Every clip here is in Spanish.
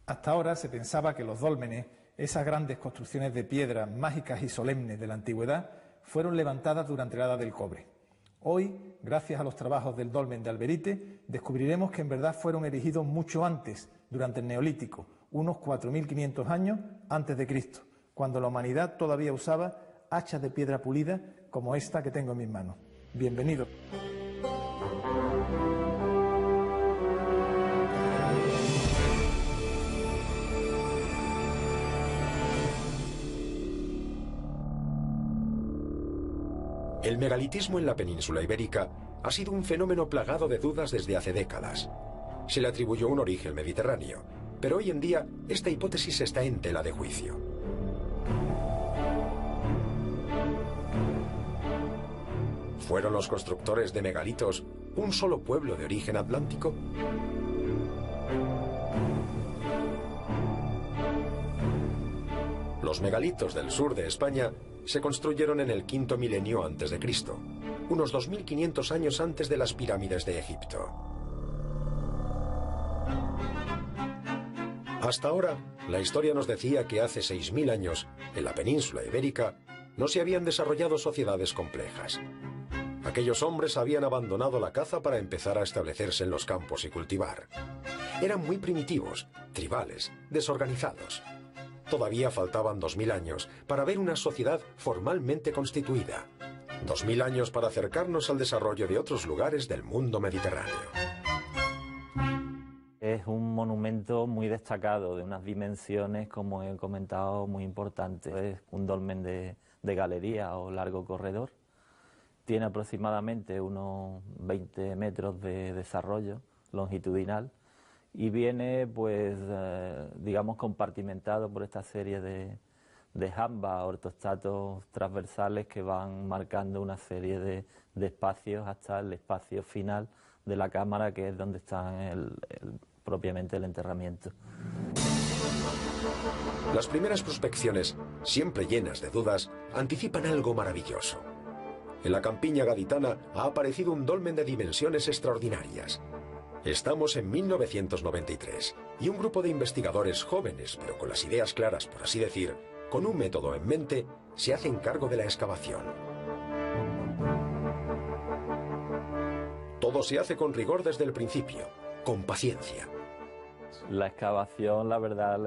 Hasta ahora se pensaba que los dólmenes, esas grandes construcciones de piedra mágicas y solemnes de la antigüedad, fueron levantadas durante la Edad del Cobre. Hoy, gracias a los trabajos del dolmen de Alberite, descubriremos que en verdad fueron erigidos mucho antes, durante el Neolítico, unos 4.500 años antes de Cristo, cuando la humanidad todavía usaba hachas de piedra pulida como esta que tengo en mis manos. Bienvenidos. El megalitismo en la península ibérica ha sido un fenómeno plagado de dudas desde hace décadas. Se le atribuyó un origen mediterráneo, pero hoy en día esta hipótesis está en tela de juicio. ¿Fueron los constructores de megalitos un solo pueblo de origen atlántico? Los megalitos del sur de España se construyeron en el quinto milenio antes de Cristo, unos 2500 años antes de las pirámides de Egipto. Hasta ahora, la historia nos decía que hace 6000 años, en la península ibérica, no se habían desarrollado sociedades complejas. Aquellos hombres habían abandonado la caza para empezar a establecerse en los campos y cultivar. Eran muy primitivos, tribales, desorganizados. Todavía faltaban 2000 años para ver una sociedad formalmente constituida. 2000 años para acercarnos al desarrollo de otros lugares del mundo mediterráneo. Es un monumento muy destacado, de unas dimensiones, como he comentado, muy importantes. Es un dolmen de galería o largo corredor. Tiene aproximadamente unos 20 metros de desarrollo longitudinal. Y viene, pues, digamos, compartimentado por esta serie de jambas, ortostatos transversales que van marcando una serie de espacios hasta el espacio final de la cámara, que es donde está propiamente el enterramiento. Las primeras prospecciones, siempre llenas de dudas, anticipan algo maravilloso. En la campiña gaditana ha aparecido un dolmen de dimensiones extraordinarias. Estamos en 1993 y un grupo de investigadores jóvenes, pero con las ideas claras, por así decir, con un método en mente, se hacen cargo de la excavación. Todo se hace con rigor desde el principio, con paciencia. La excavación, la verdad,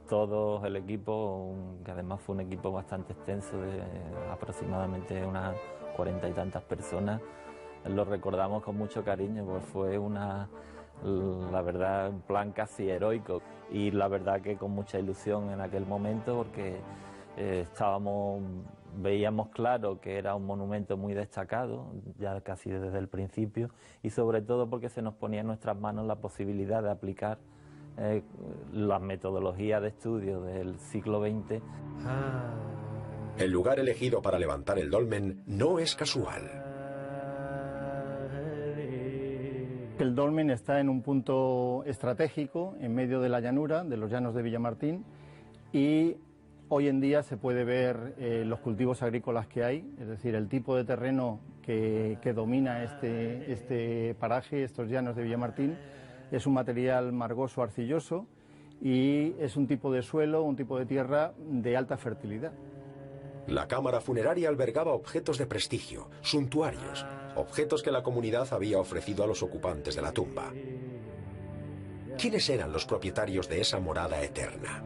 todo el equipo, que además fue un equipo bastante extenso, de aproximadamente unas 40 y tantas personas, lo recordamos con mucho cariño, pues fue la verdad, un plan casi heroico, y la verdad que con mucha ilusión en aquel momento, porque veíamos claro que era un monumento muy destacado, ya casi desde el principio, y sobre todo porque se nos ponía en nuestras manos la posibilidad de aplicar las metodologías de estudio del siglo XX. El lugar elegido para levantar el dolmen no es casual. El dolmen está en un punto estratégico, en medio de la llanura, de los llanos de Villamartín, y hoy en día se puede ver los cultivos agrícolas que hay, es decir, el tipo de terreno que domina este paraje, estos llanos de Villamartín, es un material margoso arcilloso y es un tipo de suelo, un tipo de tierra de alta fertilidad. La cámara funeraria albergaba objetos de prestigio, suntuarios, objetos que la comunidad había ofrecido a los ocupantes de la tumba. ¿Quiénes eran los propietarios de esa morada eterna?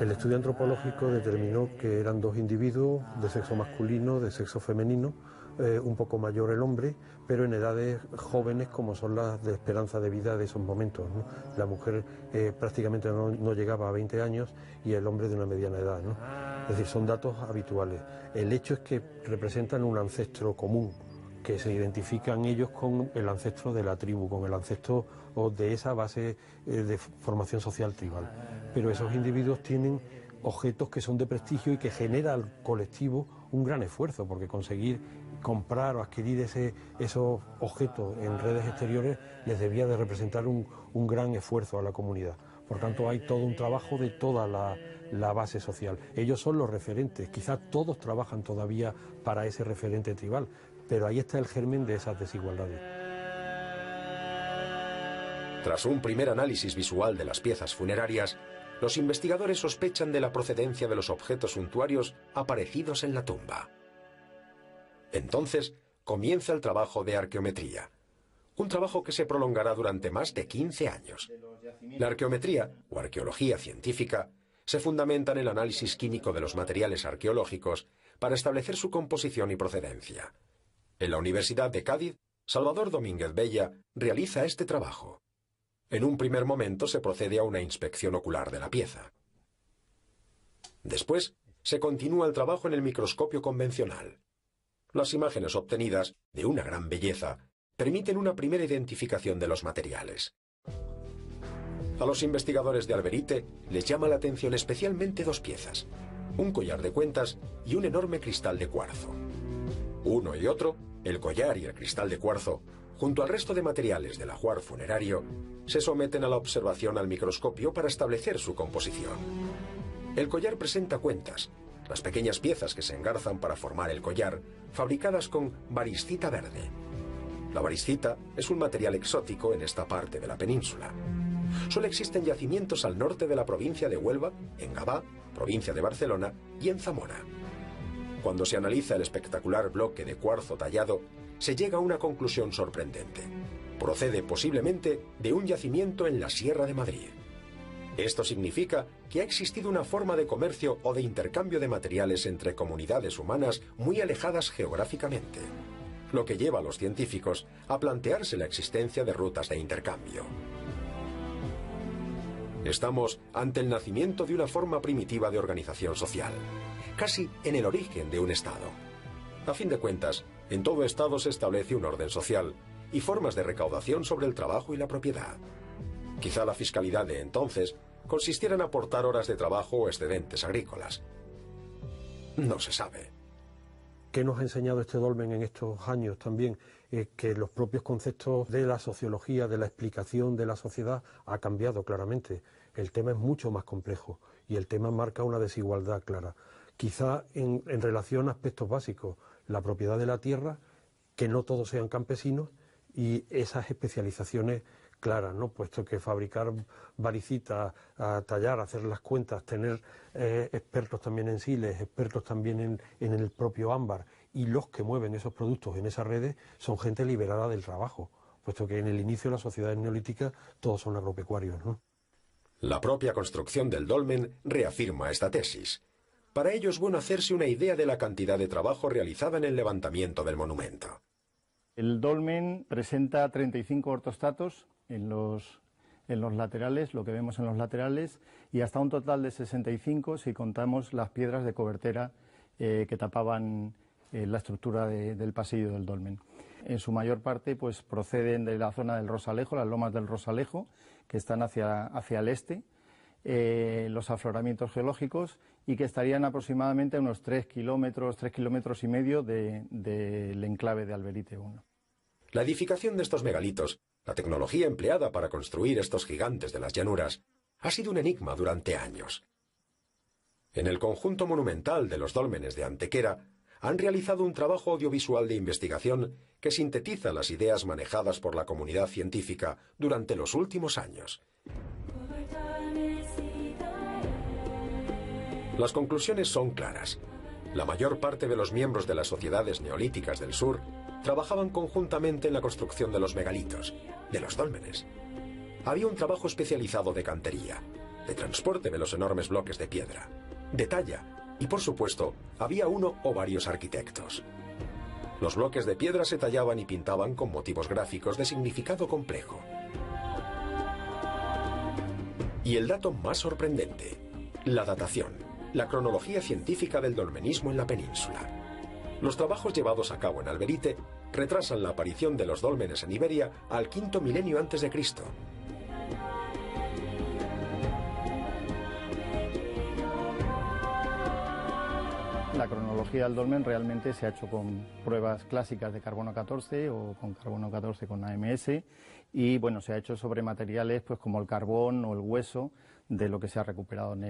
El estudio antropológico determinó que eran dos individuos de sexo masculino, de sexo femenino, un poco mayor el hombre, pero en edades jóvenes como son las de esperanza de vida de esos momentos, ¿no? La mujer prácticamente no llegaba a 20 años y el hombre de una mediana edad, ¿no? Es decir, son datos habituales. El hecho es que representan un ancestro común, que se identifican ellos con el ancestro de la tribu, con el ancestro de esa base de formación social tribal. Pero esos individuos tienen objetos que son de prestigio y que genera al colectivo un gran esfuerzo, porque conseguir comprar o adquirir esos objetos en redes exteriores les debía de representar un gran esfuerzo a la comunidad. Por tanto, hay todo un trabajo de toda la base social. Ellos son los referentes, quizás todos trabajan todavía para ese referente tribal, pero ahí está el germen de esas desigualdades. Tras un primer análisis visual de las piezas funerarias, los investigadores sospechan de la procedencia de los objetos suntuarios aparecidos en la tumba. Entonces comienza el trabajo de arqueometría, un trabajo que se prolongará durante más de 15 años. La arqueometría, o arqueología científica, se fundamenta en el análisis químico de los materiales arqueológicos para establecer su composición y procedencia. En la Universidad de Cádiz, Salvador Domínguez Bella realiza este trabajo. En un primer momento se procede a una inspección ocular de la pieza. Después, se continúa el trabajo en el microscopio convencional. Las imágenes obtenidas, de una gran belleza, permiten una primera identificación de los materiales. A los investigadores de Alberite les llama la atención especialmente dos piezas: un collar de cuentas y un enorme cristal de cuarzo. Uno y otro, el collar y el cristal de cuarzo, junto al resto de materiales del ajuar funerario, se someten a la observación al microscopio para establecer su composición. El collar presenta cuentas, las pequeñas piezas que se engarzan para formar el collar, fabricadas con variscita verde. La variscita es un material exótico en esta parte de la península. Solo existen yacimientos al norte de la provincia de Huelva, en Gavá, provincia de Barcelona, y en Zamora. Cuando se analiza el espectacular bloque de cuarzo tallado, se llega a una conclusión sorprendente. Procede posiblemente de un yacimiento en la Sierra de Madrid. Esto significa que ha existido una forma de comercio o de intercambio de materiales entre comunidades humanas muy alejadas geográficamente, lo que lleva a los científicos a plantearse la existencia de rutas de intercambio. Estamos ante el nacimiento de una forma primitiva de organización social, casi en el origen de un Estado. A fin de cuentas, en todo Estado se establece un orden social y formas de recaudación sobre el trabajo y la propiedad. Quizá la fiscalidad de entonces consistiera en aportar horas de trabajo o excedentes agrícolas. No se sabe. ¿Qué nos ha enseñado este dolmen en estos años también? Que los propios conceptos de la sociología, de la explicación de la sociedad, ha cambiado claramente. El tema es mucho más complejo y el tema marca una desigualdad clara. Quizá en relación a aspectos básicos, la propiedad de la tierra, que no todos sean campesinos, y esas especializaciones claras, ¿no? Puesto que fabricar varicitas, tallar, hacer las cuentas, tener expertos también en siles, expertos también en el propio ámbar, y los que mueven esos productos en esas redes son gente liberada del trabajo, puesto que en el inicio de las sociedades neolíticas todos son agropecuarios, ¿no? La propia construcción del dolmen reafirma esta tesis. Para ello es bueno hacerse una idea de la cantidad de trabajo realizada en el levantamiento del monumento. El dolmen presenta 35 ortostatos en los laterales, lo que vemos en los laterales, y hasta un total de 65 si contamos las piedras de cobertera que tapaban la estructura del pasillo del dolmen. En su mayor parte pues proceden de la zona del Rosalejo, las lomas del Rosalejo, que están hacia el este, los afloramientos geológicos, y que estarían aproximadamente a unos 3 kilómetros y medio del enclave de Alberite 1. La edificación de estos megalitos, la tecnología empleada para construir estos gigantes de las llanuras, ha sido un enigma durante años. En el conjunto monumental de los dólmenes de Antequera han realizado un trabajo audiovisual de investigación que sintetiza las ideas manejadas por la comunidad científica durante los últimos años. Las conclusiones son claras. La mayor parte de los miembros de las sociedades neolíticas del sur trabajaban conjuntamente en la construcción de los megalitos, de los dólmenes. Había un trabajo especializado de cantería, de transporte de los enormes bloques de piedra, de talla, y por supuesto, había uno o varios arquitectos. Los bloques de piedra se tallaban y pintaban con motivos gráficos de significado complejo. Y el dato más sorprendente, la datación, la cronología científica del dolmenismo en la península. Los trabajos llevados a cabo en Alberite retrasan la aparición de los dólmenes en Iberia al quinto milenio antes de Cristo. La cronología del dolmen realmente se ha hecho con pruebas clásicas de carbono 14 o con carbono 14 con AMS, y bueno, se ha hecho sobre materiales pues como el carbón o el hueso de lo que se ha recuperado en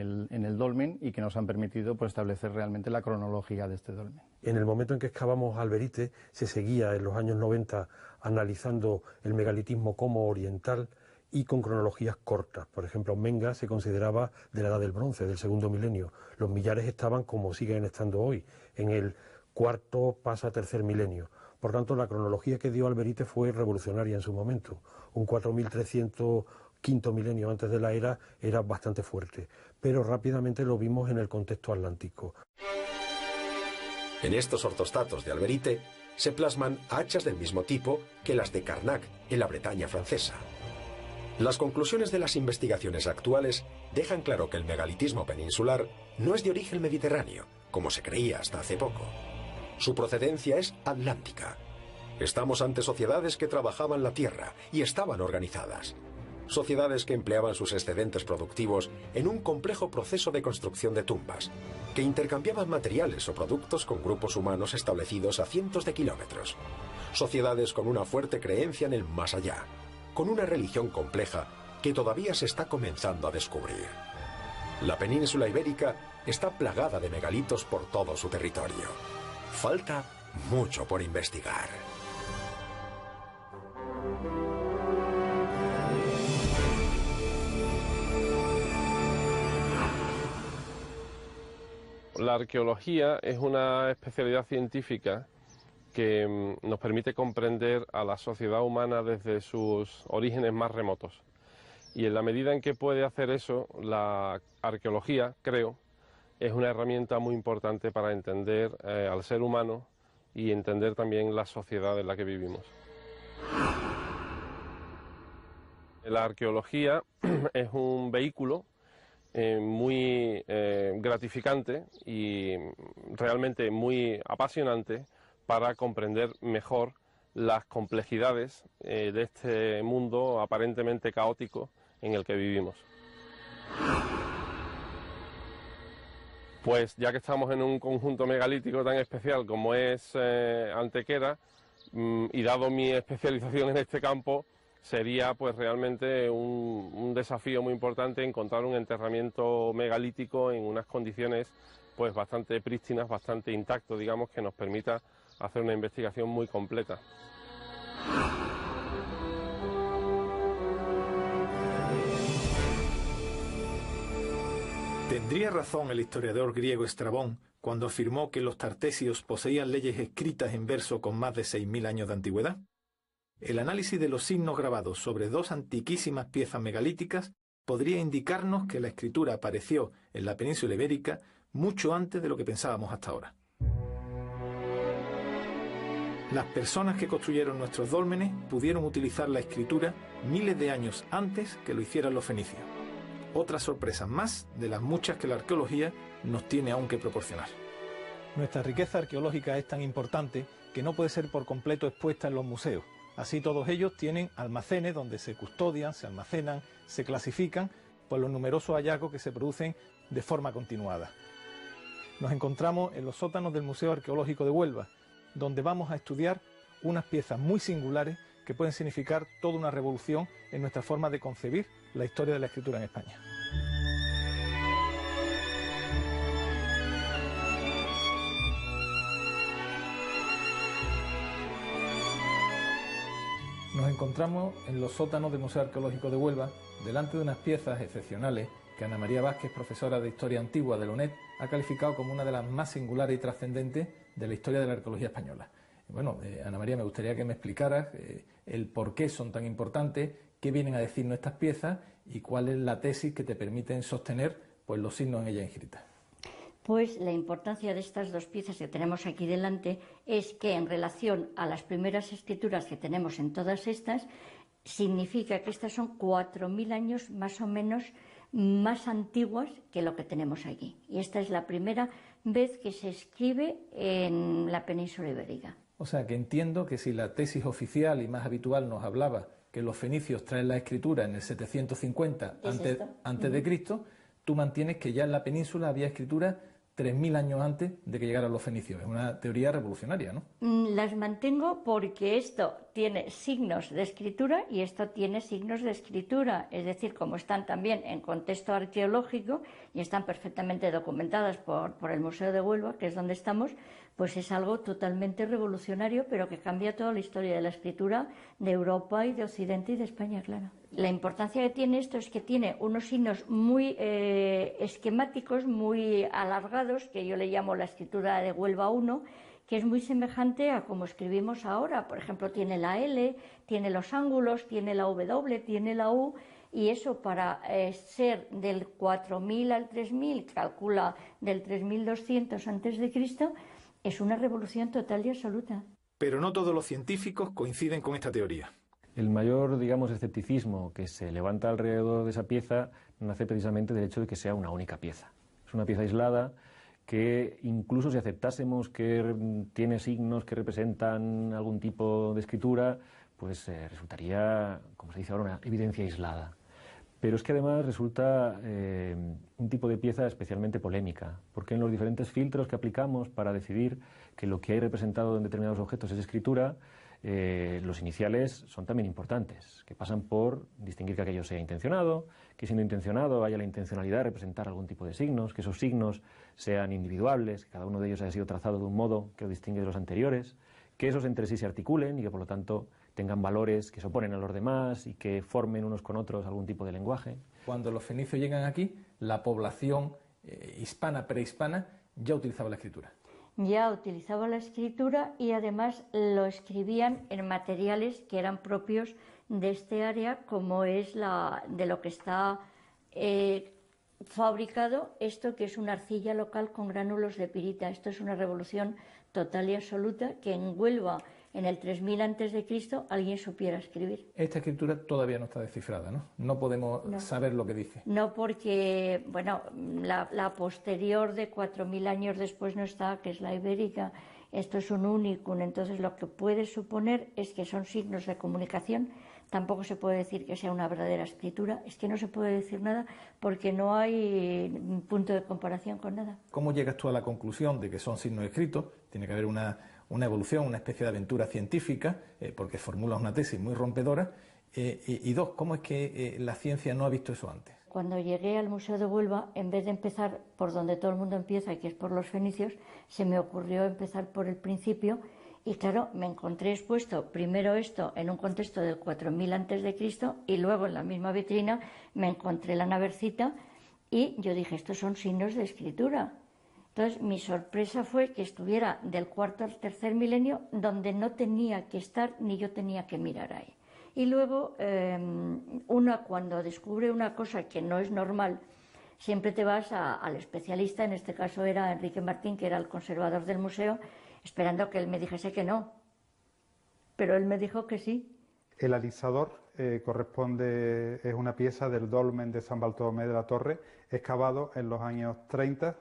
el dolmen, y que nos han permitido pues establecer realmente la cronología de este dolmen. En el momento en que excavamos Alberite se seguía en los años 90 analizando el megalitismo como oriental, y con cronologías cortas. Por ejemplo, Menga se consideraba de la Edad del Bronce, del segundo milenio. Los millares estaban, como siguen estando hoy, en el cuarto pasa tercer milenio. Por tanto, la cronología que dio Alberite fue revolucionaria en su momento. Un 4300 quinto milenio antes de la era era bastante fuerte, pero rápidamente lo vimos en el contexto atlántico. En estos ortostatos de Alberite se plasman hachas del mismo tipo que las de Carnac, en la Bretaña francesa. Las conclusiones de las investigaciones actuales dejan claro que el megalitismo peninsular no es de origen mediterráneo, como se creía hasta hace poco. Su procedencia es atlántica. Estamos ante sociedades que trabajaban la tierra y estaban organizadas. Sociedades que empleaban sus excedentes productivos en un complejo proceso de construcción de tumbas, que intercambiaban materiales o productos con grupos humanos establecidos a cientos de kilómetros. Sociedades con una fuerte creencia en el más allá, con una religión compleja que todavía se está comenzando a descubrir. La península ibérica está plagada de megalitos por todo su territorio. Falta mucho por investigar. La arqueología es una especialidad científica que nos permite comprender a la sociedad humana desde sus orígenes más remotos. Y en la medida en que puede hacer eso, la arqueología, creo, es una herramienta muy importante para entender al ser humano y entender también la sociedad en la que vivimos. La arqueología es un vehículo muy gratificante y realmente muy apasionante para comprender mejor las complejidades de este mundo aparentemente caótico en el que vivimos. Pues ya que estamos en un conjunto megalítico tan especial como es Antequera, y dado mi especialización en este campo, sería pues realmente un desafío muy importante encontrar un enterramiento megalítico en unas condiciones pues bastante prístinas, bastante intacto, digamos, que nos permita hacer una investigación muy completa. ¿Tendría razón el historiador griego Estrabón cuando afirmó que los tartesios poseían leyes escritas en verso con más de 6.000 años de antigüedad? El análisis de los signos grabados sobre dos antiquísimas piezas megalíticas podría indicarnos que la escritura apareció en la península ibérica mucho antes de lo que pensábamos hasta ahora. Las personas que construyeron nuestros dólmenes pudieron utilizar la escritura miles de años antes que lo hicieran los fenicios. Otra sorpresa más de las muchas que la arqueología nos tiene aún que proporcionar. Nuestra riqueza arqueológica es tan importante que no puede ser por completo expuesta en los museos. Así todos ellos tienen almacenes donde se custodian, se almacenan, se clasifican por los numerosos hallazgos que se producen de forma continuada. Nos encontramos en los sótanos del Museo Arqueológico de Huelva, donde vamos a estudiar unas piezas muy singulares que pueden significar toda una revolución en nuestra forma de concebir la historia de la escritura en España. Nos encontramos en los sótanos del Museo Arqueológico de Huelva, delante de unas piezas excepcionales que Ana María Vázquez, profesora de Historia Antigua de la UNED, ha calificado como una de las más singulares y trascendentes de la historia de la arqueología española. Bueno, Ana María, me gustaría que me explicaras el por qué son tan importantes, qué vienen a decirnos estas piezas y cuál es la tesis que te permiten sostener pues, los signos en ellas inscritas. Pues la importancia de estas dos piezas que tenemos aquí delante es que en relación a las primeras escrituras que tenemos en todas estas, significa que estas son 4.000 años más o menos más antiguas que lo que tenemos aquí. Y esta es la primera vez que se escribe en la península ibérica. O sea que entiendo que si la tesis oficial y más habitual nos hablaba que los fenicios traen la escritura en el 750 antes de Cristo, tú mantienes que ya en la península había escritura 3.000 años antes de que llegaran los fenicios. Es una teoría revolucionaria, ¿no? Las mantengo porque esto tiene signos de escritura y esto tiene signos de escritura. Es decir, como están también en contexto arqueológico y están perfectamente documentadas por el Museo de Huelva, que es donde estamos, pues es algo totalmente revolucionario, pero que cambia toda la historia de la escritura de Europa y de Occidente y de España, claro. La importancia que tiene esto es que tiene unos signos muy esquemáticos, muy alargados, que yo le llamo la escritura de Huelva I, que es muy semejante a como escribimos ahora. Por ejemplo, tiene la L, tiene los ángulos, tiene la W, tiene la U, y eso para ser del 4000 al 3000, calcula del 3200 a.C., es una revolución total y absoluta. Pero no todos los científicos coinciden con esta teoría. El mayor, digamos, escepticismo que se levanta alrededor de esa pieza nace precisamente del hecho de que sea una única pieza. Es una pieza aislada que incluso si aceptásemos que tiene signos que representan algún tipo de escritura, pues resultaría, como se dice ahora, una evidencia aislada. Pero es que además resulta un tipo de pieza especialmente polémica, porque en los diferentes filtros que aplicamos para decidir que lo que hay representado en determinados objetos es escritura, los iniciales son también importantes, que pasan por distinguir que aquello sea intencionado, que siendo intencionado haya la intencionalidad de representar algún tipo de signos, que esos signos sean individuables, que cada uno de ellos haya sido trazado de un modo que lo distingue de los anteriores, que esos entre sí se articulen y que por lo tanto tengan valores que se oponen a los demás y que formen unos con otros algún tipo de lenguaje. Cuando los fenicios llegan aquí, la población hispana, prehispana, ya utilizaba la escritura. Ya utilizaba la escritura y además lo escribían en materiales que eran propios de este área, como es de lo que está fabricado esto, que es una arcilla local con gránulos de pirita. Esto es una revolución total y absoluta, que en Huelva, en el 3000 a.C., alguien supiera escribir. Esta escritura todavía no está descifrada, ¿no? No podemos saber lo que dice. No, porque, bueno, la posterior de 4000 años después no está, que es la ibérica. Esto es un unicum, entonces lo que puede suponer es que son signos de comunicación. Tampoco se puede decir que sea una verdadera escritura, es que no se puede decir nada porque no hay punto de comparación con nada. ¿Cómo llegas tú a la conclusión de que son signos escritos? Tiene que haber una evolución, una especie de aventura científica, porque formulas una tesis muy rompedora. Y dos, ¿cómo es que la ciencia no ha visto eso antes? Cuando llegué al Museo de Huelva, en vez de empezar por donde todo el mundo empieza, que es por los fenicios, se me ocurrió empezar por el principio. Y claro, me encontré expuesto primero esto en un contexto del 4000 a.C. y luego en la misma vitrina me encontré la navercita y yo dije, estos son signos de escritura. Entonces mi sorpresa fue que estuviera del cuarto al tercer milenio donde no tenía que estar ni yo tenía que mirar ahí. Y luego cuando descubre una cosa que no es normal, siempre te vas al especialista, en este caso era Enrique Martín, que era el conservador del museo, esperando que él me dijese que no, pero él me dijo que sí. El alisador es una pieza del dolmen de San Bartolomé de la Torre, excavado en los años 30,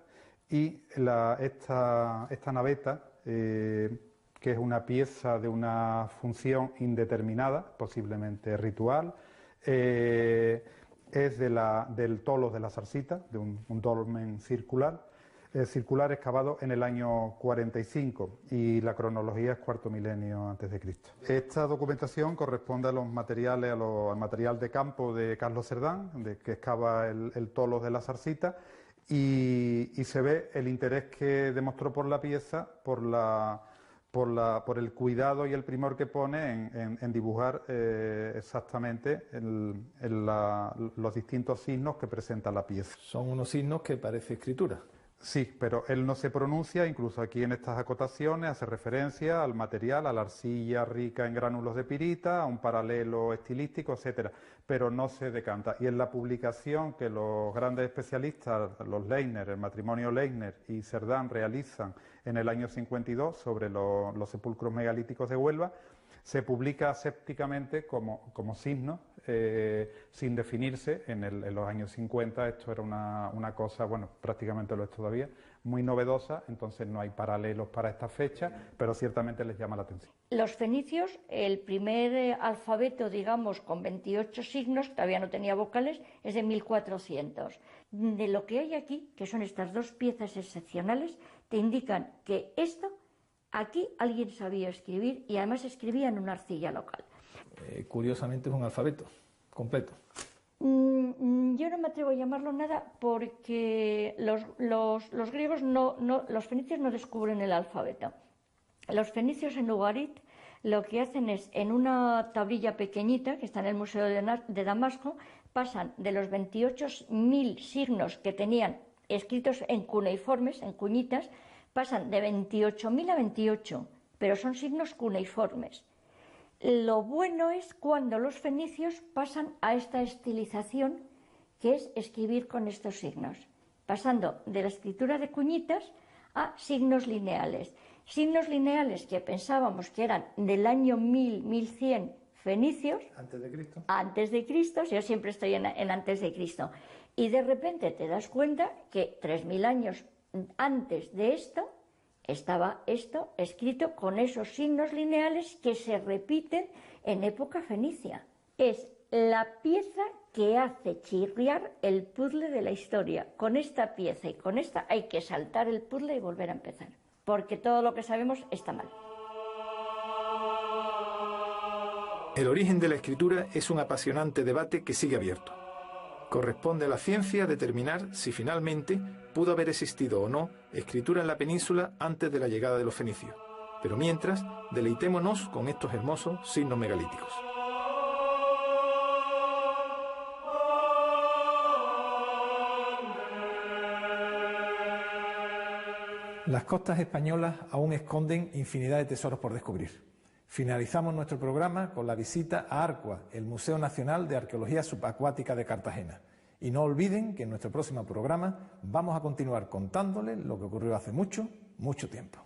y esta naveta, que es una pieza de una función indeterminada, posiblemente ritual, es del tolos de la Sarsita, de un dolmen circular excavado en el año 45 y la cronología es cuarto milenio antes de Cristo. Esta documentación corresponde a los materiales, al material de campo de Carlos Cerdán, que excava el tolos de la Sarsita, y se ve el interés que demostró por la pieza, por el cuidado y el primor que pone en dibujar exactamente los distintos signos que presenta la pieza. Son unos signos que parece escritura. Sí, pero él no se pronuncia, incluso aquí en estas acotaciones hace referencia al material, a la arcilla rica en gránulos de pirita, a un paralelo estilístico, etcétera, pero no se decanta. Y en la publicación que los grandes especialistas, los Leitner, el matrimonio Leitner y Cerdán realizan en el año 52 sobre los sepulcros megalíticos de Huelva, se publica asépticamente como signo, sin definirse. En los años 50 esto era una cosa, bueno, prácticamente lo es todavía, muy novedosa, entonces no hay paralelos para esta fecha, pero ciertamente les llama la atención. Los fenicios, el primer alfabeto, digamos, con 28 signos, todavía no tenía vocales, es de 1400. De lo que hay aquí, que son estas dos piezas excepcionales, te indican que aquí alguien sabía escribir y además escribía en una arcilla local. Curiosamente es un alfabeto completo. Yo no me atrevo a llamarlo nada porque los griegos los fenicios no descubren el alfabeto. Los fenicios en Ugarit lo que hacen es, en una tablilla pequeñita que está en el Museo de Damasco, pasan de los 28.000 signos que tenían escritos en cuneiformes, en cuñitas, pasan de 28.000 a 28, pero son signos cuneiformes. Lo bueno es cuando los fenicios pasan a esta estilización, que es escribir con estos signos, pasando de la escritura de cuñitas a signos lineales. Signos lineales que pensábamos que eran del año 1000, 1100 fenicios. Antes de Cristo, yo siempre estoy en antes de Cristo. Y de repente te das cuenta que 3000 años antes de esto estaba esto escrito con esos signos lineales que se repiten en época fenicia. Es la pieza que hace chirriar el puzzle de la historia. Con esta pieza y con esta hay que saltar el puzzle y volver a empezar, porque todo lo que sabemos está mal. El origen de la escritura es un apasionante debate que sigue abierto. Corresponde a la ciencia determinar si finalmente pudo haber existido o no escritura en la península antes de la llegada de los fenicios. Pero mientras, deleitémonos con estos hermosos signos megalíticos. Las costas españolas aún esconden infinidad de tesoros por descubrir. Finalizamos nuestro programa con la visita a Arcua, el Museo Nacional de Arqueología Subacuática de Cartagena. Y no olviden que en nuestro próximo programa vamos a continuar contándoles lo que ocurrió hace mucho, mucho tiempo.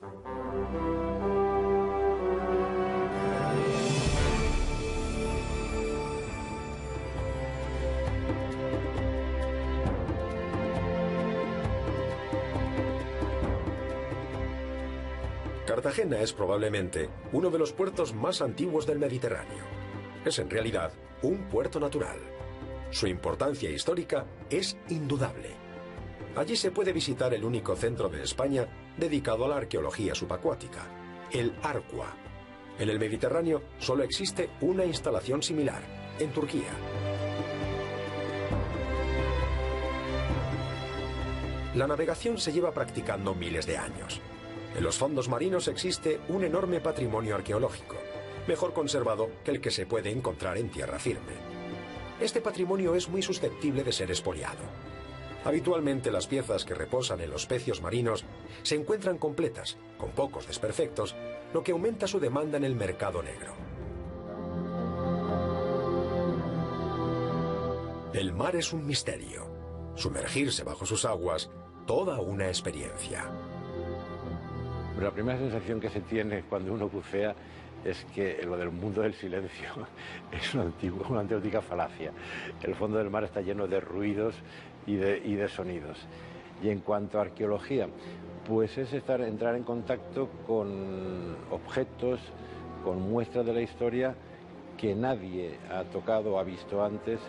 Cartagena es probablemente uno de los puertos más antiguos del Mediterráneo. Es en realidad un puerto natural. Su importancia histórica es indudable. Allí se puede visitar el único centro de España dedicado a la arqueología subacuática, el Arcua. En el Mediterráneo solo existe una instalación similar, en Turquía. La navegación se lleva practicando miles de años. En los fondos marinos existe un enorme patrimonio arqueológico, mejor conservado que el que se puede encontrar en tierra firme. Este patrimonio es muy susceptible de ser expoliado. Habitualmente las piezas que reposan en los pecios marinos se encuentran completas, con pocos desperfectos, lo que aumenta su demanda en el mercado negro. El mar es un misterio. Sumergirse bajo sus aguas, toda una experiencia. La primera sensación que se tiene cuando uno bucea es que lo del mundo del silencio es una auténtica falacia. El fondo del mar está lleno de ruidos y de sonidos. Y en cuanto a arqueología, pues es entrar en contacto con objetos, con muestras de la historia que nadie ha tocado o ha visto antes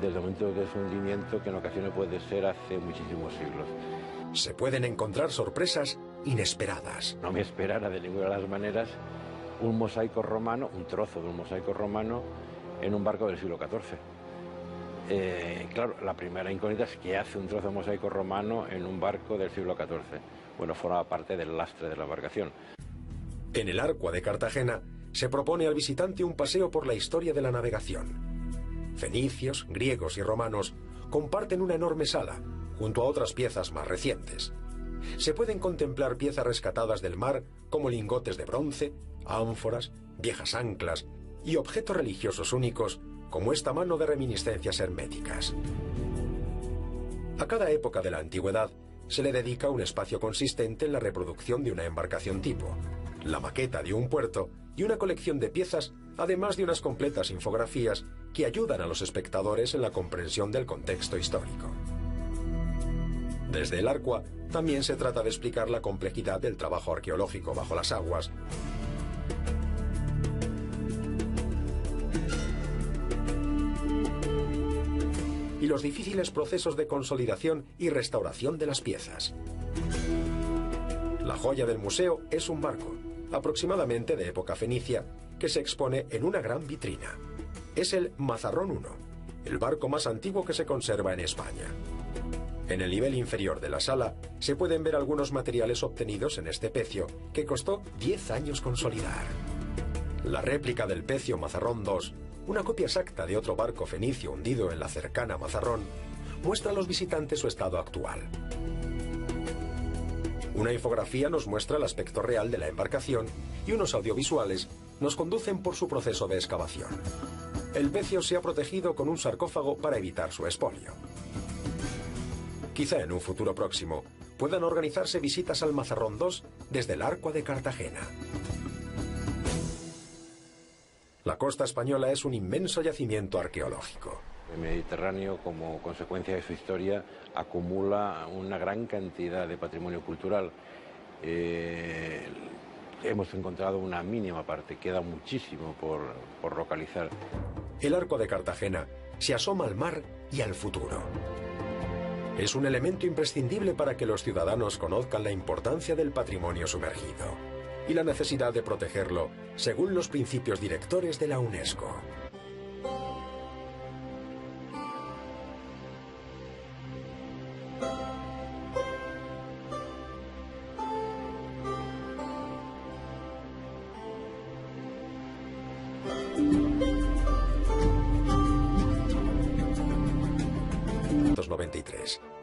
desde el momento de su hundimiento, que en ocasiones puede ser hace muchísimos siglos. Se pueden encontrar sorpresas inesperadas. No me esperara de ninguna de las maneras un mosaico romano, un trozo de un mosaico romano en un barco del siglo XIV. Claro, la primera incógnita es qué hace un trozo de mosaico romano en un barco del siglo XIV. Bueno, forma parte del lastre de la embarcación. En el Arcua de Cartagena se propone al visitante un paseo por la historia de la navegación. Fenicios, griegos y romanos comparten una enorme sala, junto a otras piezas más recientes. Se pueden contemplar piezas rescatadas del mar como lingotes de bronce, ánforas, viejas anclas y objetos religiosos únicos como esta mano de reminiscencias herméticas. A cada época de la antigüedad se le dedica un espacio consistente en la reproducción de una embarcación tipo, la maqueta de un puerto y una colección de piezas, además de unas completas infografías que ayudan a los espectadores en la comprensión del contexto histórico. Desde el Arcua también se trata de explicar la complejidad del trabajo arqueológico bajo las aguas y los difíciles procesos de consolidación y restauración de las piezas. La joya del museo es un barco, aproximadamente de época fenicia, que se expone en una gran vitrina. Es el Mazarrón I, el barco más antiguo que se conserva en España. En el nivel inferior de la sala se pueden ver algunos materiales obtenidos en este pecio, que costó 10 años consolidar. La réplica del pecio Mazarrón II, una copia exacta de otro barco fenicio hundido en la cercana Mazarrón, muestra a los visitantes su estado actual. Una infografía nos muestra el aspecto real de la embarcación y unos audiovisuales nos conducen por su proceso de excavación. El pecio se ha protegido con un sarcófago para evitar su expolio. Quizá en un futuro próximo puedan organizarse visitas al Mazarrón II desde el Arco de Cartagena. La costa española es un inmenso yacimiento arqueológico. El Mediterráneo, como consecuencia de su historia, acumula una gran cantidad de patrimonio cultural. Hemos encontrado una mínima parte, queda muchísimo por localizar. El Arco de Cartagena se asoma al mar y al futuro. Es un elemento imprescindible para que los ciudadanos conozcan la importancia del patrimonio sumergido y la necesidad de protegerlo según los principios directores de la UNESCO.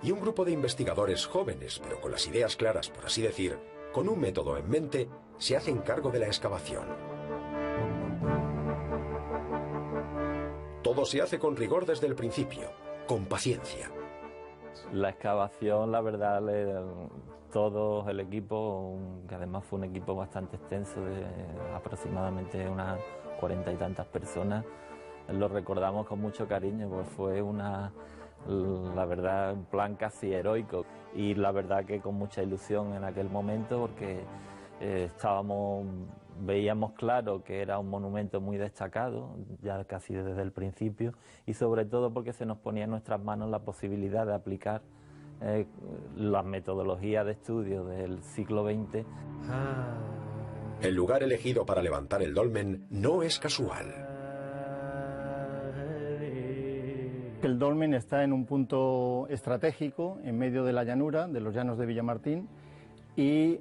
Y un grupo de investigadores jóvenes, pero con las ideas claras, por así decir, con un método en mente, se hacen cargo de la excavación. Todo se hace con rigor desde el principio, con paciencia. La excavación, la verdad, todo el equipo, que además fue un equipo bastante extenso, de aproximadamente unas 40 y tantas personas, lo recordamos con mucho cariño, pues fue la verdad, un plan casi heroico, y la verdad que con mucha ilusión en aquel momento, porque veíamos claro que era un monumento muy destacado, ya casi desde el principio, y sobre todo porque se nos ponía en nuestras manos la posibilidad de aplicar las metodologías de estudio del siglo XX. El lugar elegido para levantar el dolmen no es casual. El dolmen está en un punto estratégico en medio de la llanura, de los llanos de Villamartín, y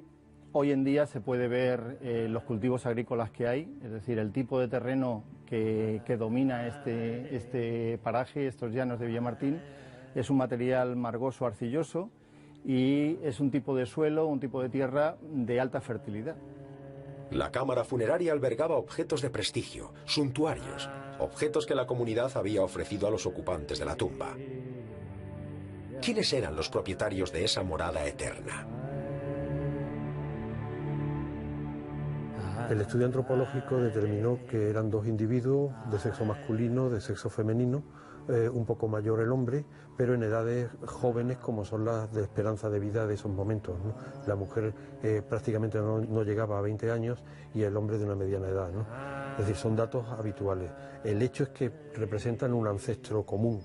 hoy en día se puede ver los cultivos agrícolas que hay, es decir, el tipo de terreno que domina este paraje, estos llanos de Villamartín, es un material margoso arcilloso y es un tipo de suelo, un tipo de tierra de alta fertilidad. La cámara funeraria albergaba objetos de prestigio, suntuarios, objetos que la comunidad había ofrecido a los ocupantes de la tumba. ¿Quiénes eran los propietarios de esa morada eterna? El estudio antropológico determinó que eran dos individuos de sexo masculino, de sexo femenino, un poco mayor el hombre, pero en edades jóvenes como son las de esperanza de vida de esos momentos, ¿no? La mujer prácticamente no llegaba a 20 años y el hombre de una mediana edad, ¿no? Es decir, son datos habituales. El hecho es que representan un ancestro común,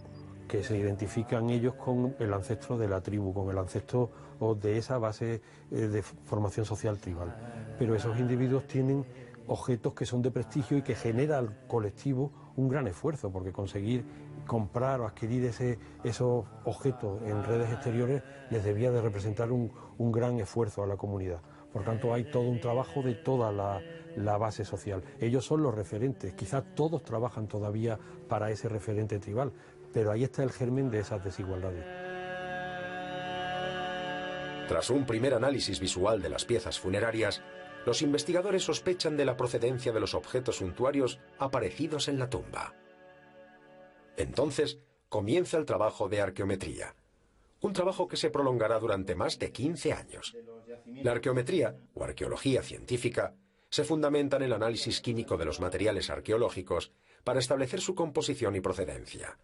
que se identifican ellos con el ancestro de la tribu, con el ancestro o de esa base de formación social tribal. Pero esos individuos tienen objetos que son de prestigio y que genera al colectivo un gran esfuerzo, porque conseguir comprar o adquirir esos objetos en redes exteriores les debía de representar un gran esfuerzo a la comunidad. Por tanto, hay todo un trabajo de toda la base social. Ellos son los referentes, quizás todos trabajan todavía para ese referente tribal, pero ahí está el germen de esas desigualdades. Tras un primer análisis visual de las piezas funerarias, los investigadores sospechan de la procedencia de los objetos suntuarios aparecidos en la tumba. Entonces comienza el trabajo de arqueometría, un trabajo que se prolongará durante más de 15 años. La arqueometría, o arqueología científica, se fundamenta en el análisis químico de los materiales arqueológicos para establecer su composición y procedencia.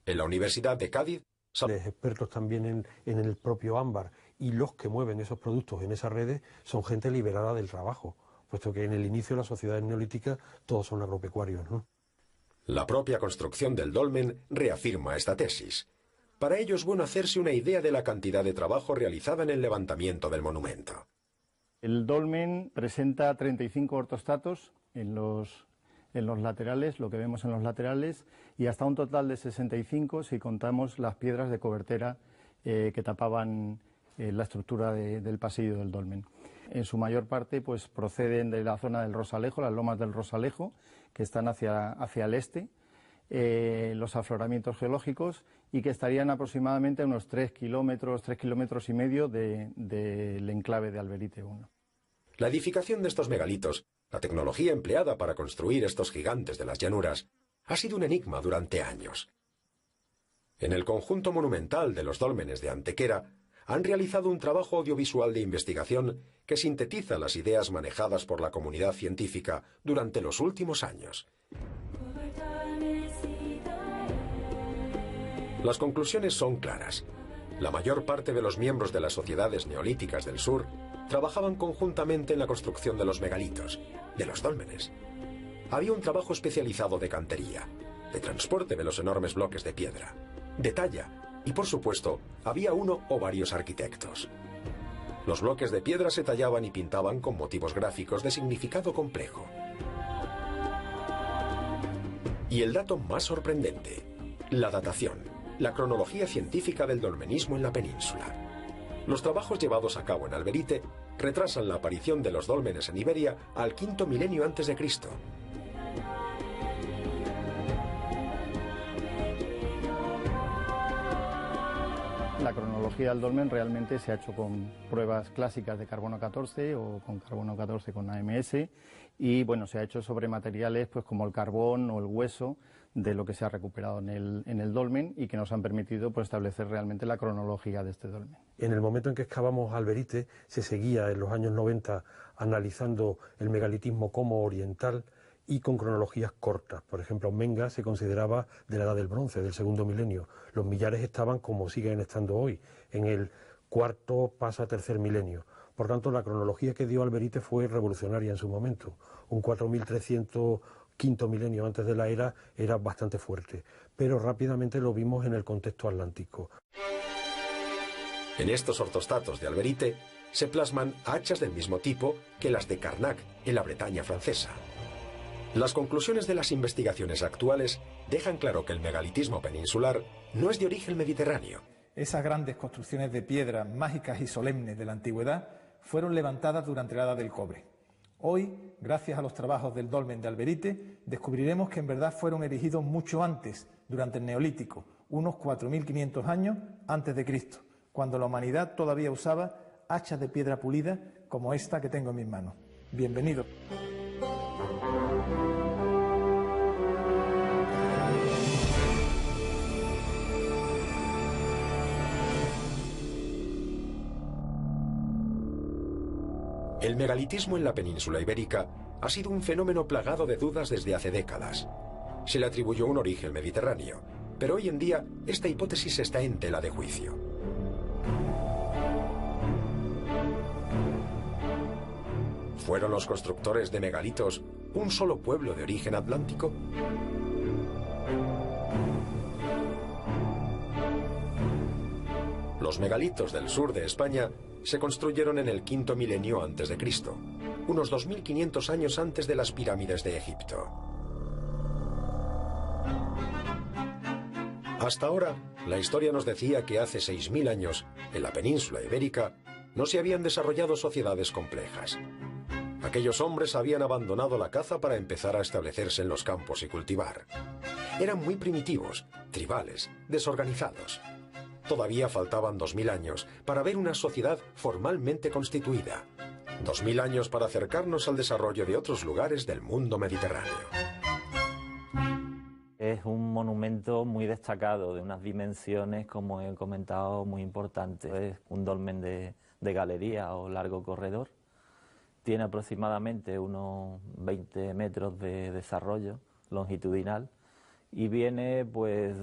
En la Universidad de Cádiz... Los expertos también en el propio ámbar, y los que mueven esos productos en esas redes son gente liberada del trabajo, puesto que en el inicio de las sociedades neolíticas todos son agropecuarios, ¿no? La propia construcción del dolmen reafirma esta tesis. Para ello es bueno hacerse una idea de la cantidad de trabajo realizada en el levantamiento del monumento. El dolmen presenta 35 ortostatos en los en los laterales, lo que vemos en los laterales, y hasta un total de 65 si contamos las piedras de cobertera que tapaban la estructura del pasillo del dolmen. En su mayor parte pues proceden de la zona del Rosalejo, las lomas del Rosalejo, que están hacia el este, los afloramientos geológicos, y que estarían aproximadamente a unos 3 kilómetros y medio del enclave de Alberite I. La edificación de estos megalitos, la tecnología empleada para construir estos gigantes de las llanuras, ha sido un enigma durante años. En el conjunto monumental de los dólmenes de Antequera han realizado un trabajo audiovisual de investigación que sintetiza las ideas manejadas por la comunidad científica durante los últimos años. Las conclusiones son claras. La mayor parte de los miembros de las sociedades neolíticas del sur trabajaban conjuntamente en la construcción de los megalitos, de los dólmenes. Había un trabajo especializado de cantería, de transporte de los enormes bloques de piedra, de talla, y por supuesto, había uno o varios arquitectos. Los bloques de piedra se tallaban y pintaban con motivos gráficos de significado complejo. Y el dato más sorprendente, la datación, la cronología científica del dolmenismo en la península. Los trabajos llevados a cabo en Alberite retrasan la aparición de los dólmenes en Iberia al V milenio a.C. La cronología del dolmen realmente se ha hecho con pruebas clásicas de carbono 14 o con carbono 14 con AMS, y bueno, se ha hecho sobre materiales pues como el carbón o el hueso de lo que se ha recuperado en el dolmen, y que nos han permitido pues establecer realmente la cronología de este dolmen. En el momento en que excavamos Alberite se seguía en los años 90 analizando el megalitismo como oriental y con cronologías cortas. Por ejemplo, Menga se consideraba de la Edad del Bronce, del segundo milenio. Los millares estaban, como siguen estando hoy, en el cuarto pasa tercer milenio. Por tanto, la cronología que dio Alberite fue revolucionaria en su momento. Un 4300 quinto milenio antes de la era bastante fuerte, pero rápidamente lo vimos en el contexto atlántico. En estos ortostatos de Alberite se plasman hachas del mismo tipo que las de Carnac en la Bretaña francesa. Las conclusiones de las investigaciones actuales dejan claro que el megalitismo peninsular no es de origen mediterráneo. Esas grandes construcciones de piedra mágicas y solemnes de la antigüedad fueron levantadas durante la Edad del Cobre. Hoy, gracias a los trabajos del dolmen de Alberite, descubriremos que en verdad fueron erigidos mucho antes, durante el Neolítico, unos 4.500 años antes de Cristo, cuando la humanidad todavía usaba hachas de piedra pulida como esta que tengo en mis manos. Bienvenido. El megalitismo en la península ibérica ha sido un fenómeno plagado de dudas desde hace décadas. Se le atribuyó un origen mediterráneo, pero hoy en día esta hipótesis está en tela de juicio. ¿Fueron los constructores de megalitos un solo pueblo de origen atlántico? Los megalitos del sur de España se construyeron en el V milenio antes de Cristo, unos 2500 años antes de las pirámides de Egipto. Hasta ahora, la historia nos decía que hace 6000 años, en la península ibérica, no se habían desarrollado sociedades complejas. Aquellos hombres habían abandonado la caza para empezar a establecerse en los campos y cultivar. Eran muy primitivos, tribales, desorganizados. Todavía faltaban 2000 años para ver una sociedad formalmente constituida. 2000 años para acercarnos al desarrollo de otros lugares del mundo mediterráneo. Es un monumento muy destacado, de unas dimensiones, como he comentado, muy importantes. Es un dolmen de galería o largo corredor. Tiene aproximadamente unos 20 metros de desarrollo longitudinal y viene, pues,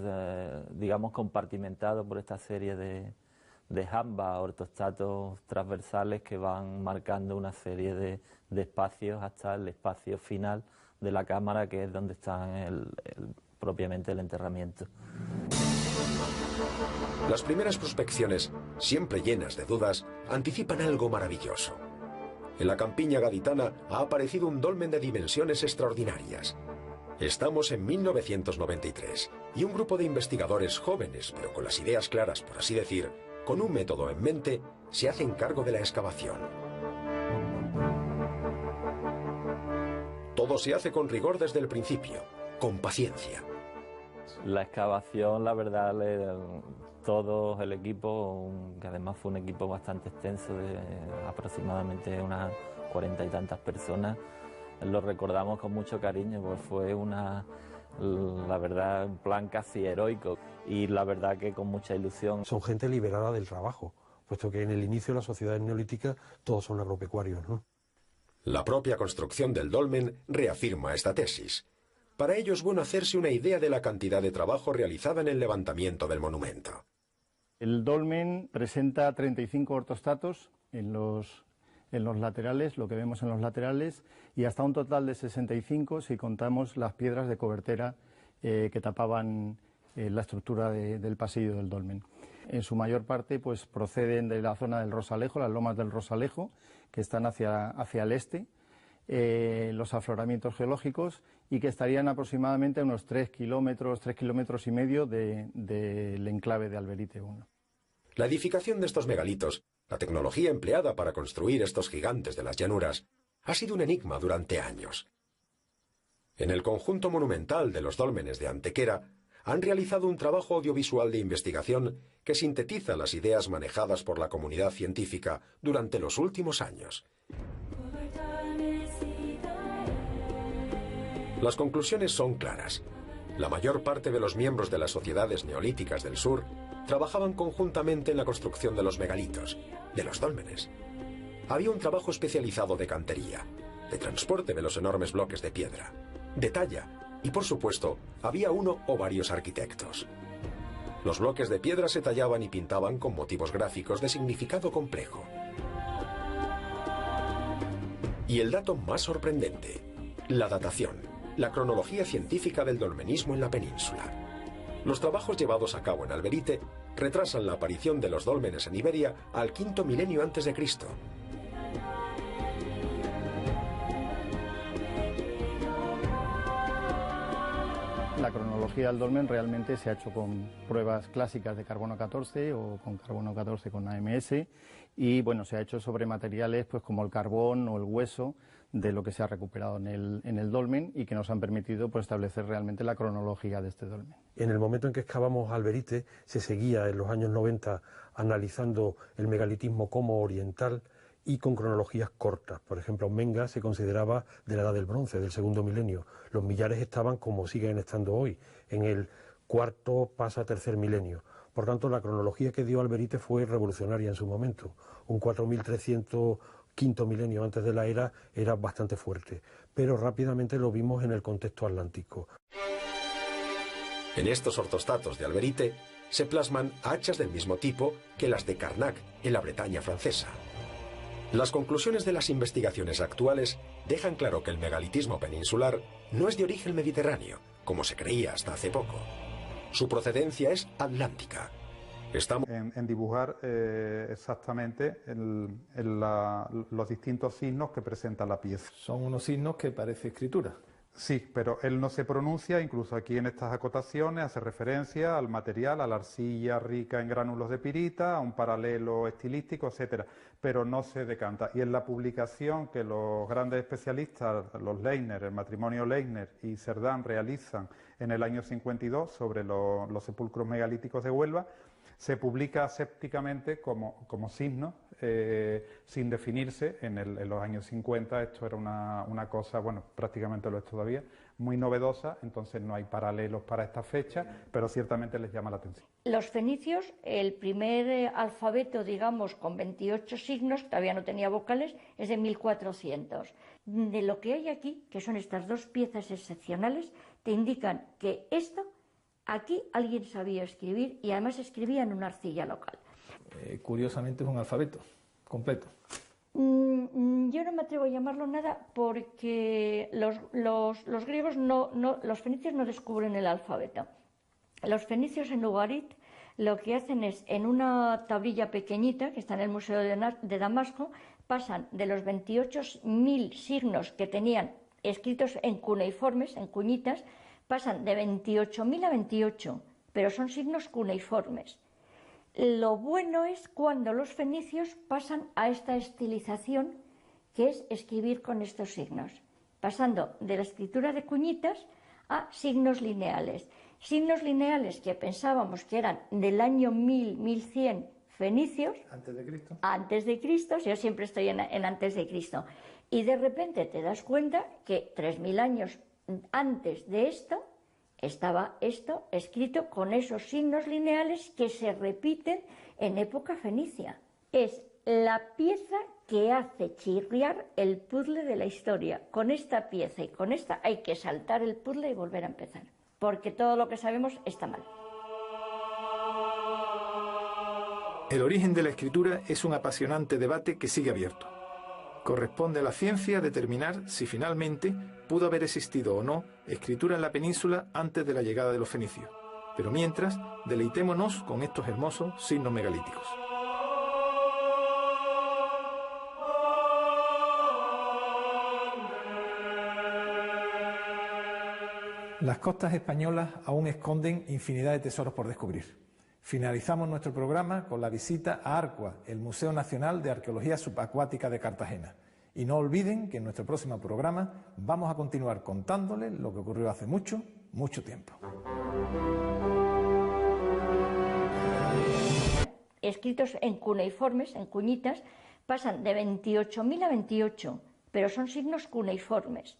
digamos, compartimentado por esta serie de jambas, ortostatos transversales que van marcando una serie de espacios hasta el espacio final de la cámara, que es donde está propiamente el enterramiento. Las primeras prospecciones, siempre llenas de dudas, anticipan algo maravilloso. En la campiña gaditana ha aparecido un dolmen de dimensiones extraordinarias. Estamos en 1993 y un grupo de investigadores jóvenes, pero con las ideas claras, por así decir, con un método en mente, se hacen cargo de la excavación. Todo se hace con rigor desde el principio, con paciencia. La excavación, la verdad, todo el equipo, que además fue un equipo bastante extenso, de aproximadamente unas 40 y tantas personas, lo recordamos con mucho cariño, pues fue la verdad, un plan casi heroico y la verdad que con mucha ilusión. Son gente liberada del trabajo, puesto que en el inicio de las sociedades neolíticas todos son agropecuarios, ¿no? La propia construcción del dolmen reafirma esta tesis. Para ello es bueno hacerse una idea de la cantidad de trabajo realizada en el levantamiento del monumento. El dolmen presenta 35 ortostatos en los laterales, lo que vemos en los laterales, y hasta un total de 65 si contamos las piedras de cobertera que tapaban la estructura del pasillo del dolmen. En su mayor parte pues proceden de la zona del Rosalejo, las lomas del Rosalejo, que están hacia el este, los afloramientos geológicos, y que estarían aproximadamente a unos 3 kilómetros y medio del enclave de Alberite I. La edificación de estos megalitos, la tecnología empleada para construir estos gigantes de las llanuras, ha sido un enigma durante años. En el conjunto monumental de los dólmenes de Antequera han realizado un trabajo audiovisual de investigación que sintetiza las ideas manejadas por la comunidad científica durante los últimos años. Las conclusiones son claras. La mayor parte de los miembros de las sociedades neolíticas del sur trabajaban conjuntamente en la construcción de los megalitos, de los dólmenes. Había un trabajo especializado de cantería, de transporte de los enormes bloques de piedra, de talla, y por supuesto, había uno o varios arquitectos. Los bloques de piedra se tallaban y pintaban con motivos gráficos de significado complejo. Y el dato más sorprendente, la datación. La cronología científica del dolmenismo en la península. Los trabajos llevados a cabo en Alberite retrasan la aparición de los dólmenes en Iberia al quinto milenio antes de Cristo. La cronología del dolmen realmente se ha hecho con pruebas clásicas de carbono 14 o con carbono 14 con AMS, y bueno, se ha hecho sobre materiales pues como el carbón o el hueso de lo que se ha recuperado en el dolmen, y que nos han permitido pues establecer realmente la cronología de este dolmen. En el momento en que excavamos Alberite se seguía en los años 90 analizando el megalitismo como oriental y con cronologías cortas. Por ejemplo, Menga se consideraba de la Edad del Bronce, del segundo milenio. Los millares estaban como siguen estando hoy, en el cuarto pasa tercer milenio. Por tanto, la cronología que dio Alberite fue revolucionaria en su momento. Un 4300 quinto milenio antes de la era era bastante fuerte, pero rápidamente lo vimos en el contexto atlántico. En estos ortostatos de Alberite se plasman hachas del mismo tipo que las de Carnac en la Bretaña francesa. Las conclusiones de las investigaciones actuales dejan claro que el megalitismo peninsular no es de origen mediterráneo, como se creía hasta hace poco. Su procedencia es atlántica. Estamos en dibujar exactamente los distintos signos que presenta la pieza. Son unos signos que parece escritura. Sí, pero él no se pronuncia, incluso aquí en estas acotaciones hace referencia al material, a la arcilla rica en gránulos de pirita, a un paralelo estilístico, etcétera, pero no se decanta. Y en la publicación que los grandes especialistas, los Leitner, el matrimonio Leitner y Cerdán realizan en el año 52 sobre los sepulcros megalíticos de Huelva, se publica asépticamente como signo, sin definirse. En los años 50 esto era una cosa, bueno, prácticamente lo es todavía, muy novedosa, entonces no hay paralelos para esta fecha, pero ciertamente les llama la atención. Los fenicios, el primer alfabeto, digamos, con 28 signos, todavía no tenía vocales, es de 1400. De lo que hay aquí, que son estas dos piezas excepcionales, te indican que aquí alguien sabía escribir, y además escribía en una arcilla local. Curiosamente es un alfabeto completo. Yo no me atrevo a llamarlo nada porque los griegos los fenicios no descubren el alfabeto. Los fenicios en Ugarit lo que hacen es, en una tablilla pequeñita que está en el Museo de Damasco, pasan de los 28.000 signos que tenían escritos en cuneiformes, en cuñitas, pasan de 28.000 a 28, pero son signos cuneiformes. Lo bueno es cuando los fenicios pasan a esta estilización, que es escribir con estos signos, pasando de la escritura de cuñitas a signos lineales. Signos lineales que pensábamos que eran del año 1000, 1100 fenicios. ¿Antes de Cristo? Antes de Cristo, yo siempre estoy en antes de Cristo. Y de repente te das cuenta que 3000 años antes de esto estaba esto escrito con esos signos lineales que se repiten en época fenicia. Es la pieza que hace chirriar el puzzle de la historia. Con esta pieza y con esta hay que saltar el puzzle y volver a empezar, porque todo lo que sabemos está mal. El origen de la escritura es un apasionante debate que sigue abierto. Corresponde a la ciencia determinar si finalmente pudo haber existido o no escritura en la península antes de la llegada de los fenicios. Pero mientras, deleitémonos con estos hermosos signos megalíticos. Las costas españolas aún esconden infinidad de tesoros por descubrir. Finalizamos nuestro programa con la visita a Arcua, el Museo Nacional de Arqueología Subacuática de Cartagena. Y no olviden que en nuestro próximo programa vamos a continuar contándoles lo que ocurrió hace mucho, mucho tiempo. Escritos en cuneiformes, en cuñitas, pasan de 28.000 a 28, pero son signos cuneiformes.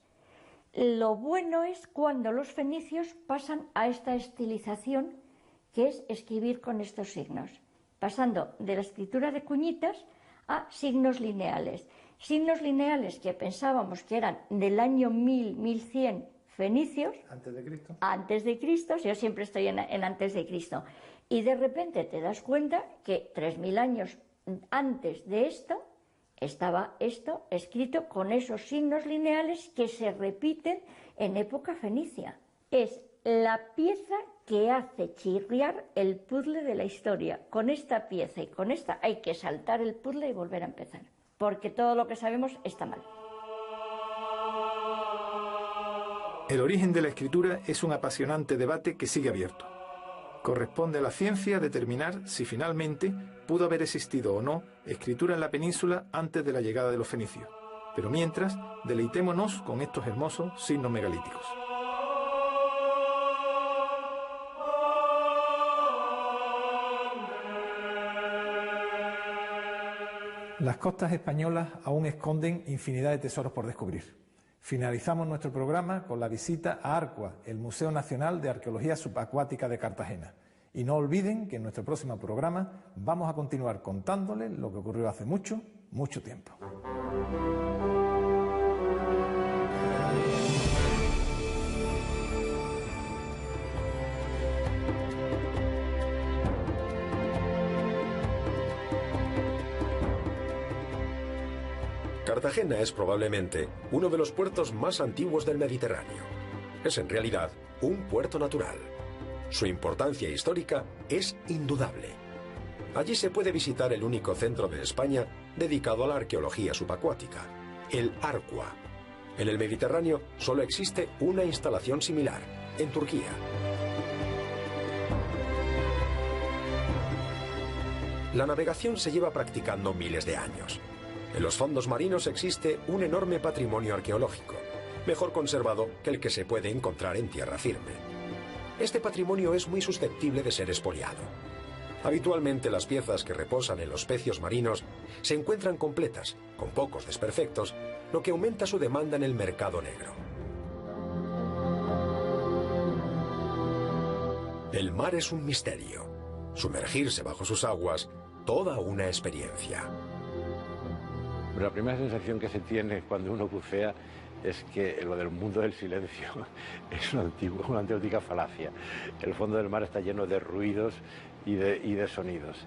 Lo bueno es cuando los fenicios pasan a esta estilización, que es escribir con estos signos, pasando de la escritura de cuñitas a signos lineales. Signos lineales que pensábamos que eran del año 1000, 1100 fenicios. ¿Antes de Cristo? Antes de Cristo, yo siempre estoy en antes de Cristo. Y de repente te das cuenta que 3000 años antes de esto estaba esto escrito con esos signos lineales que se repiten en época fenicia. Es la pieza que hace chirriar el puzzle de la historia. Con esta pieza y con esta hay que saltar el puzzle y volver a empezar, porque todo lo que sabemos está mal. El origen de la escritura es un apasionante debate que sigue abierto. Corresponde a la ciencia determinar si finalmente pudo haber existido o no escritura en la península antes de la llegada de los fenicios. Pero mientras, deleitémonos con estos hermosos signos megalíticos. Las costas españolas aún esconden infinidad de tesoros por descubrir. Finalizamos nuestro programa con la visita a Arcua, el Museo Nacional de Arqueología Subacuática de Cartagena. Y no olviden que en nuestro próximo programa vamos a continuar contándoles lo que ocurrió hace mucho, mucho tiempo. Cartagena es probablemente uno de los puertos más antiguos del Mediterráneo. Es en realidad un puerto natural. Su importancia histórica es indudable. Allí se puede visitar el único centro de España dedicado a la arqueología subacuática, el Arcua. En el Mediterráneo solo existe una instalación similar, en Turquía. La navegación se lleva practicando miles de años. En los fondos marinos existe un enorme patrimonio arqueológico, mejor conservado que el que se puede encontrar en tierra firme. Este patrimonio es muy susceptible de ser expoliado. Habitualmente las piezas que reposan en los pecios marinos se encuentran completas, con pocos desperfectos, lo que aumenta su demanda en el mercado negro. El mar es un misterio. Sumergirse bajo sus aguas, toda una experiencia. La primera sensación que se tiene cuando uno bucea es que lo del mundo del silencio es una auténtica falacia. El fondo del mar está lleno de ruidos y de sonidos.